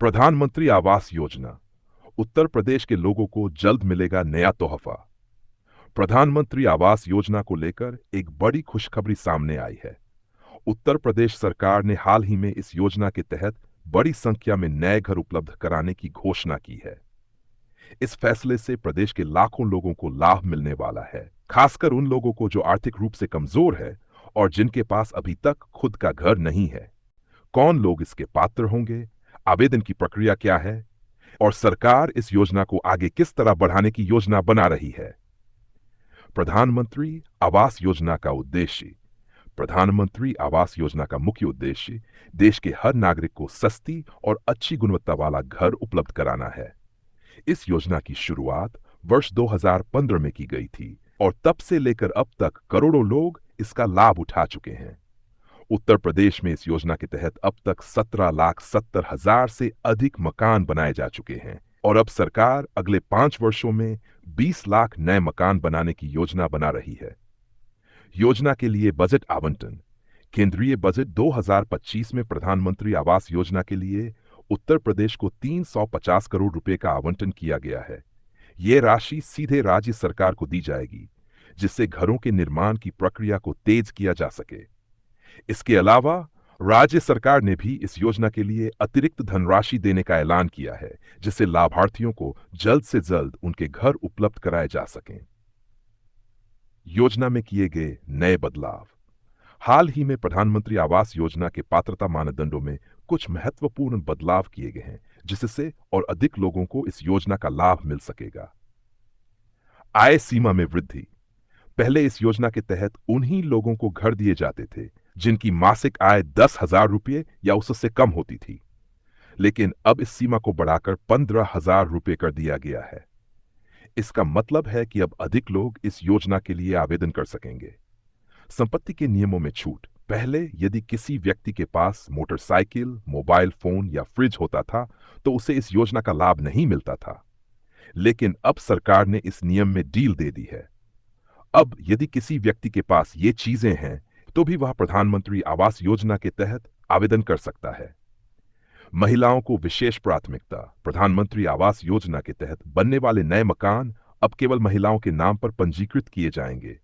प्रधानमंत्री आवास योजना। उत्तर प्रदेश के लोगों को जल्द मिलेगा नया तोहफा। प्रधानमंत्री आवास योजना को लेकर एक बड़ी खुशखबरी सामने आई है। उत्तर प्रदेश सरकार ने हाल ही में इस योजना के तहत बड़ी संख्या में नए घर उपलब्ध कराने की घोषणा की है। इस फैसले से प्रदेश के लाखों लोगों को लाभ मिलने वाला है, खासकर उन लोगों को जो आर्थिक रूप से कमजोर है और जिनके पास अभी तक खुद का घर नहीं है। कौन लोग इसके पात्र होंगे, आवेदन की प्रक्रिया क्या है और सरकार इस योजना को आगे किस तरह बढ़ाने की योजना बना रही है। प्रधानमंत्री आवास योजना का उद्देश्य। प्रधानमंत्री आवास योजना का मुख्य उद्देश्य देश के हर नागरिक को सस्ती और अच्छी गुणवत्ता वाला घर उपलब्ध कराना है। इस योजना की शुरुआत वर्ष 2015 में की गई थी और तब से लेकर अब तक करोड़ों लोग इसका लाभ उठा चुके हैं। उत्तर प्रदेश में इस योजना के तहत अब तक 17,70,000 से अधिक मकान बनाए जा चुके हैं और अब सरकार अगले 5 वर्षों में 20 लाख नए मकान बनाने की योजना बना रही है। योजना के लिए बजट आवंटन। केंद्रीय बजट 2025 में प्रधानमंत्री आवास योजना के लिए उत्तर प्रदेश को 350 करोड़ रुपए का आवंटन किया गया है। ये राशि सीधे राज्य सरकार को दी जाएगी, जिससे घरों के निर्माण की प्रक्रिया को तेज किया जा सके। इसके अलावा राज्य सरकार ने भी इस योजना के लिए अतिरिक्त धनराशि देने का ऐलान किया है, जिससे लाभार्थियों को जल्द से जल्द उनके घर उपलब्ध कराए जा सकें। योजना में किए गए नए बदलाव। हाल ही में प्रधानमंत्री आवास योजना के पात्रता मानदंडों में कुछ महत्वपूर्ण बदलाव किए गए हैं, जिससे और अधिक लोगों को इस योजना का लाभ मिल सकेगा। आय सीमा में वृद्धि। पहले इस योजना के तहत उन्हीं लोगों को घर दिए जाते थे जिनकी मासिक आय 10,000 रुपये या उससे कम होती थी, लेकिन अब इस सीमा को बढ़ाकर 15,000 रुपये कर दिया गया है। इसका मतलब है कि अब अधिक लोग इस योजना के लिए आवेदन कर सकेंगे। संपत्ति के नियमों में छूट। पहले यदि किसी व्यक्ति के पास मोटरसाइकिल, मोबाइल फोन या फ्रिज होता था तो उसे इस योजना का लाभ नहीं मिलता था, लेकिन अब सरकार ने इस नियम में ढील दे दी है। अब यदि किसी व्यक्ति के पास ये चीजें हैं तो भी वह प्रधानमंत्री आवास योजना के तहत आवेदन कर सकता है। महिलाओं को विशेष प्राथमिकता। प्रधानमंत्री आवास योजना के तहत बनने वाले नए मकान अब केवल महिलाओं के नाम पर पंजीकृत किए जाएंगे।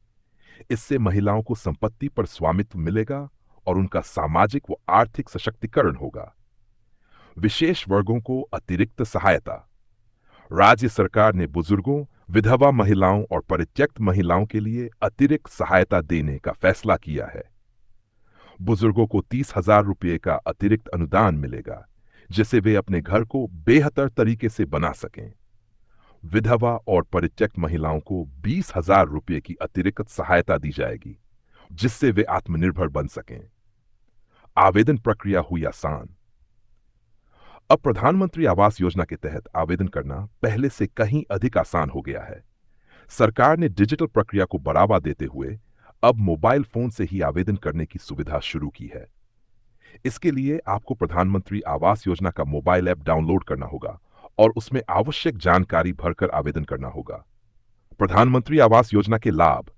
इससे महिलाओं को संपत्ति पर स्वामित्व मिलेगा और उनका सामाजिक व आर्थिक सशक्तिकरण होगा। विशेष वर्गों को अतिरिक्त सहायता। राज्य सरकार ने बुजुर्गों, विधवा महिलाओं और परित्यक्त महिलाओं के लिए अतिरिक्त सहायता देने का फैसला किया है। बुजुर्गों को 30,000 रुपये का अतिरिक्त अनुदान मिलेगा, जिससे वे अपने घर को बेहतर तरीके से बना सकें। विधवा और परित्यक्त महिलाओं को 20,000 रुपये की अतिरिक्त सहायता दी जाएगी, जिससे वे आत्मनिर्भर बन सकें। आवेदन प्रक्रिया हुई आसान। अब प्रधानमंत्री आवास योजना के तहत आवेदन करना पहले से कहीं अधिक आसान हो गया है। सरकार ने डिजिटल प्रक्रिया को बढ़ावा देते हुए अब मोबाइल फोन से ही आवेदन करने की सुविधा शुरू की है। इसके लिए आपको प्रधानमंत्री आवास योजना का मोबाइल ऐप डाउनलोड करना होगा और उसमें आवश्यक जानकारी भरकर आवेदन करना होगा। प्रधानमंत्री आवास योजना के लाभ।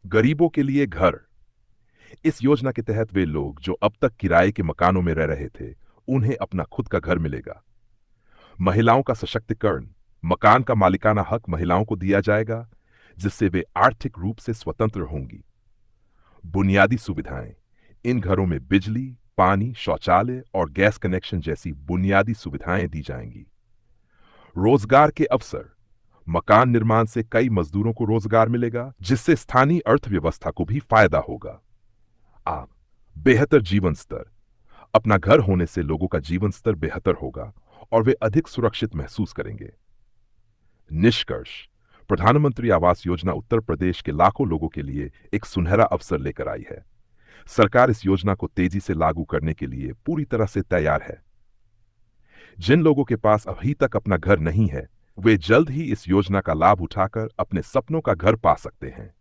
गरीबों के लिए घर। इस योजना के तहत वे लोग जो अब तक किराए के मकानों में रह रहे थे, उन्हें अपना खुद का घर मिलेगा। महिलाओं का सशक्तिकरण। मकान का मालिकाना हक महिलाओं को दिया जाएगा, जिससे वे आर्थिक रूप से स्वतंत्र होंगी। बुनियादी सुविधाएं। इन घरों में बिजली, पानी, शौचालय और गैस कनेक्शन जैसी बुनियादी सुविधाएं दी जाएंगी। रोजगार के अवसर। मकान निर्माण से कई मजदूरों को रोजगार मिलेगा, जिससे स्थानीय अर्थव्यवस्था को भी फायदा होगा। बेहतर जीवन स्तर। अपना घर होने से लोगों का जीवन स्तर बेहतर होगा और वे अधिक सुरक्षित महसूस करेंगे। निष्कर्ष। प्रधानमंत्री आवास योजना उत्तर प्रदेश के लाखों लोगों के लिए एक सुनहरा अवसर लेकर आई है। सरकार इस योजना को तेजी से लागू करने के लिए पूरी तरह से तैयार है। जिन लोगों के पास अभी तक अपना घर नहीं है, वे जल्द ही इस योजना का लाभ उठाकर अपने सपनों का घर पा सकते हैं।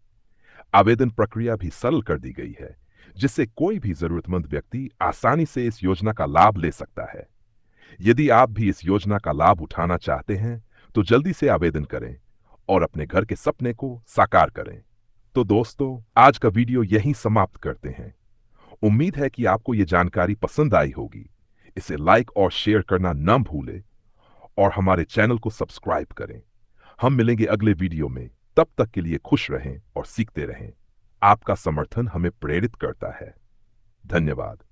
आवेदन प्रक्रिया भी सरल कर दी गई है, जिससे कोई भी जरूरतमंद व्यक्ति आसानी से इस योजना का लाभ ले सकता है। यदि आप भी इस योजना का लाभ उठाना चाहते हैं तो जल्दी से आवेदन करें और अपने घर के सपने को साकार करें। तो दोस्तों, आज का वीडियो यहीं समाप्त करते हैं। उम्मीद है कि आपको ये जानकारी पसंद आई होगी। इसे लाइक और शेयर करना न भूलें और हमारे चैनल को सब्सक्राइब करें। हम मिलेंगे अगले वीडियो में। तब तक के लिए खुश रहें और सीखते रहें। आपका समर्थन हमें प्रेरित करता है। धन्यवाद।